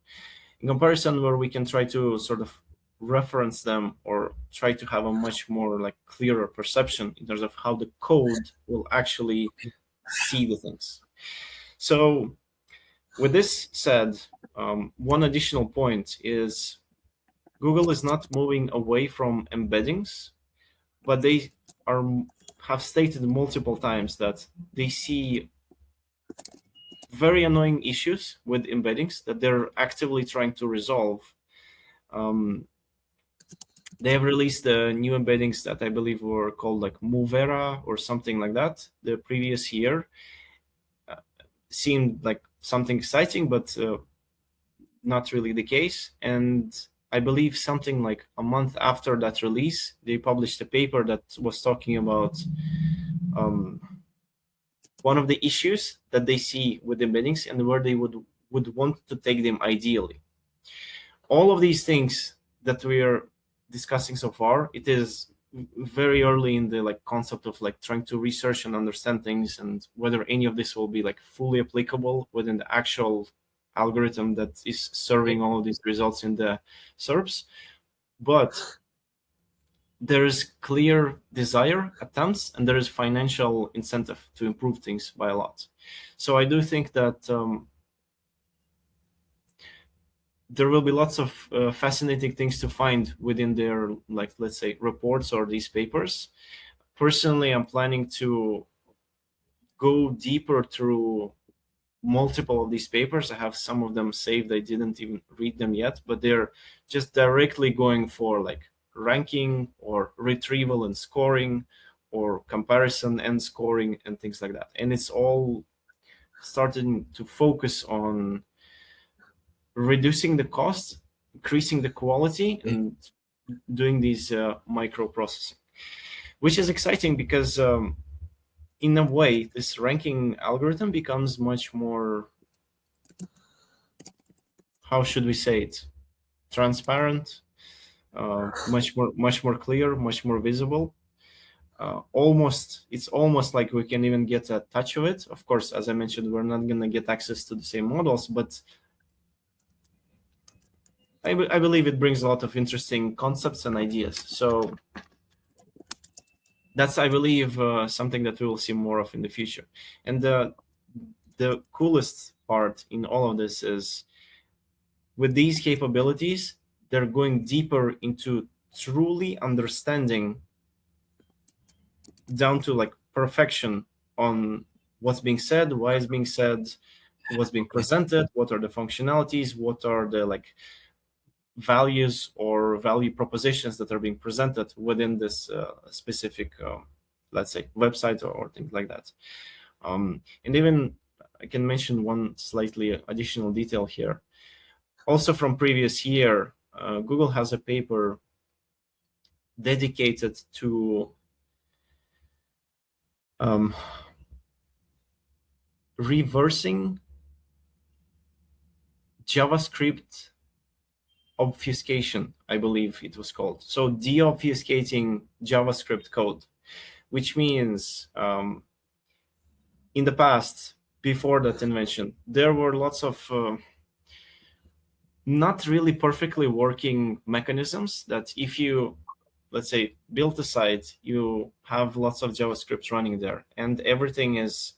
In comparison, where we can try to sort of reference them or try to have a much more like clearer perception in terms of how the code will actually see the things. So with this said, one additional point is Google is not moving away from embeddings, but they have stated multiple times that they see very annoying issues with embeddings that they're actively trying to resolve. They have released new embeddings that I believe were called like Movera or something like that the previous year. Seemed like something exciting, but not really the case. And I believe something like a month after that release, they published a paper that was talking about one of the issues that they see with embeddings and where they would want to take them ideally. All of these things that we are discussing so far, it is very early in the like concept of like trying to research and understand things, and whether any of this will be like fully applicable within the actual algorithm that is serving all of these results in the SERPs. But there is clear desire, attempts, and there is financial incentive to improve things by a lot. So I do think that there will be lots of fascinating things to find within their, like, let's say, reports or these papers. Personally, I'm planning to go deeper through multiple of these papers. I have some of them saved. I didn't even read them yet, but they're just directly going for like ranking or retrieval and scoring or comparison and scoring and things like that. And it's all starting to focus on reducing the cost, increasing the quality, and doing these micro processing, which is exciting because in a way, this ranking algorithm becomes much more, how should we say it, transparent, much more clear, much more visible. It's almost like we can even get a touch of it. Of course, as I mentioned, we're not going to get access to the same models, but I believe it brings a lot of interesting concepts and ideas. So that's, I believe, something that we will see more of in the future. And the coolest part in all of this is, with these capabilities, they're going deeper into truly understanding down to like perfection on what's being said, why it's being said, what's being presented, what are the functionalities, what are the like values or value propositions that are being presented within this specific, let's say, website or things like that. And even I can mention one slightly additional detail here. Also from previous year, Google has a paper dedicated to reversing JavaScript obfuscation, I believe it was called. So deobfuscating JavaScript code, which means in the past, before that invention, there were lots of not really perfectly working mechanisms that if you, let's say, build a site, you have lots of JavaScript running there, and everything is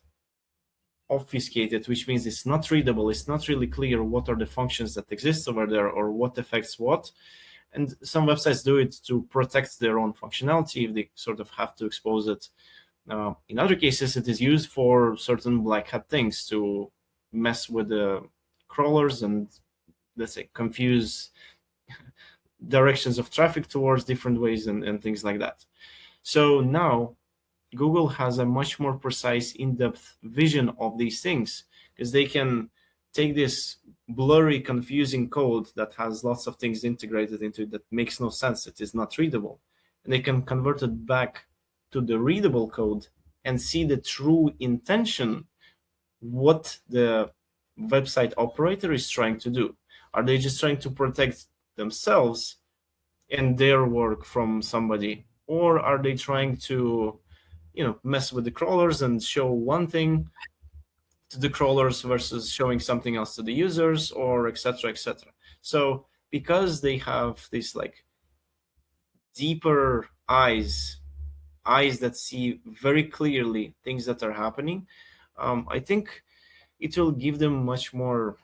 obfuscated, which means it's not readable. It's not really clear what are the functions that exist over there or what affects what. And some websites do it to protect their own functionality if they sort of have to expose it. In other cases, it is used for certain black hat things to mess with the crawlers and, let's say, confuse directions of traffic towards different ways and things like that. So now Google has a much more precise, in-depth vision of these things, because they can take this blurry, confusing code that has lots of things integrated into it that makes no sense, it is not readable, and they can convert it back to the readable code and see the true intention, what the website operator is trying to do. Are they just trying to protect themselves and their work from somebody, or are they trying to, mess with the crawlers and show one thing to the crawlers versus showing something else to the users, or etc., etc. So because they have this like deeper eyes that see very clearly things that are happening, I think it will give them much more,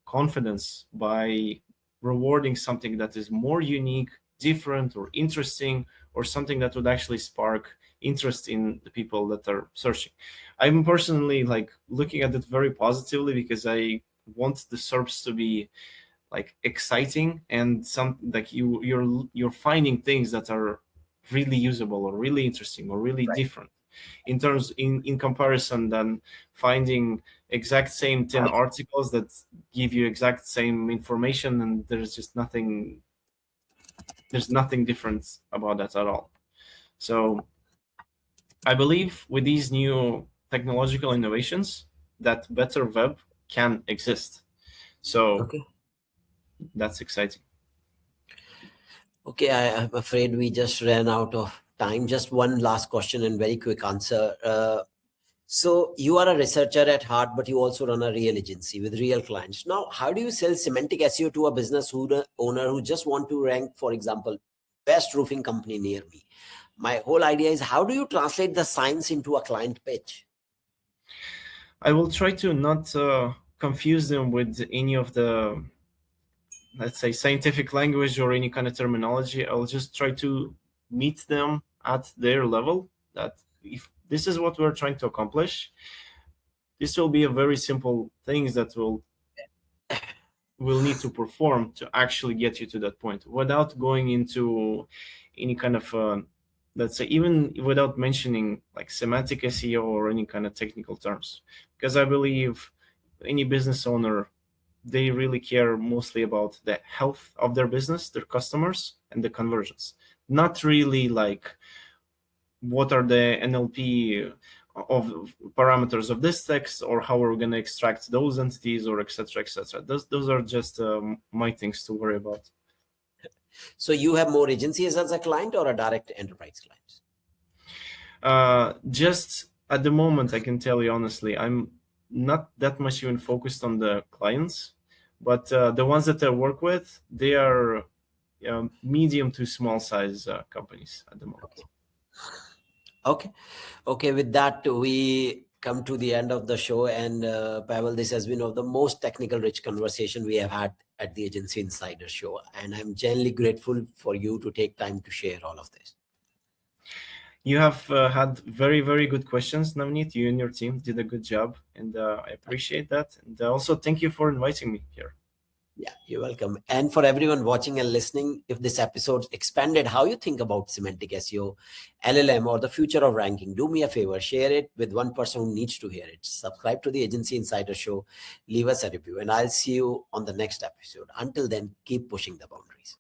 confidence by rewarding something that is more unique, different, or interesting, or something that would actually spark interest in the people that are searching. I'm personally like looking at it very positively because I want the SERPs to be like exciting and some like you're finding things that are really usable or really interesting or really different in terms in comparison than finding exact same 10 articles that give you exact same information and there's nothing different about that at all. So I believe with these new technological innovations that better web can exist. So Okay. that's exciting. Okay, I'm afraid we just ran out of time. Just one last question and very quick answer. So you are a researcher at heart, but you also run a real agency with real clients. Now, how do you sell semantic SEO to a business owner who just want to rank, for example, best roofing company near me? My whole idea is, how do you translate the science into a client pitch? I will try to not confuse them with any of the, let's say, scientific language or any kind of terminology. I'll just try to meet them at their level, that if this is what we're trying to accomplish, this will be a very simple things that will need to perform to actually get you to that point, without going into any kind of let's say, even without mentioning like semantic SEO or any kind of technical terms, because I believe any business owner, they really care mostly about the health of their business, their customers, and the conversions, not really like what are the NLP of parameters of this text, or how we're going to extract those entities, or etc., etc. Those are just my things to worry about. So you have more agencies as a client or a direct enterprise client? Just at the moment, I can tell you honestly, I'm not that much even focused on the clients, but the ones that I work with, they are medium to small size companies at the moment. Okay, with that we come to the end of the show, and Pavel, this has been one of the most technical rich conversation we have had at the Agency Insider Show, and I'm genuinely grateful for you to take time to share all of this. You have had very, very good questions, Navneet. You and your team did a good job, and I appreciate that. And also, thank you for inviting me here. Yeah, you're welcome. And for everyone watching and listening, if this episode expanded how you think about semantic SEO, LLM, or the future of ranking, do me a favor, share it with one person who needs to hear it. Subscribe to the Agency Insider Show, leave us a review, and I'll see you on the next episode. Until then, keep pushing the boundaries.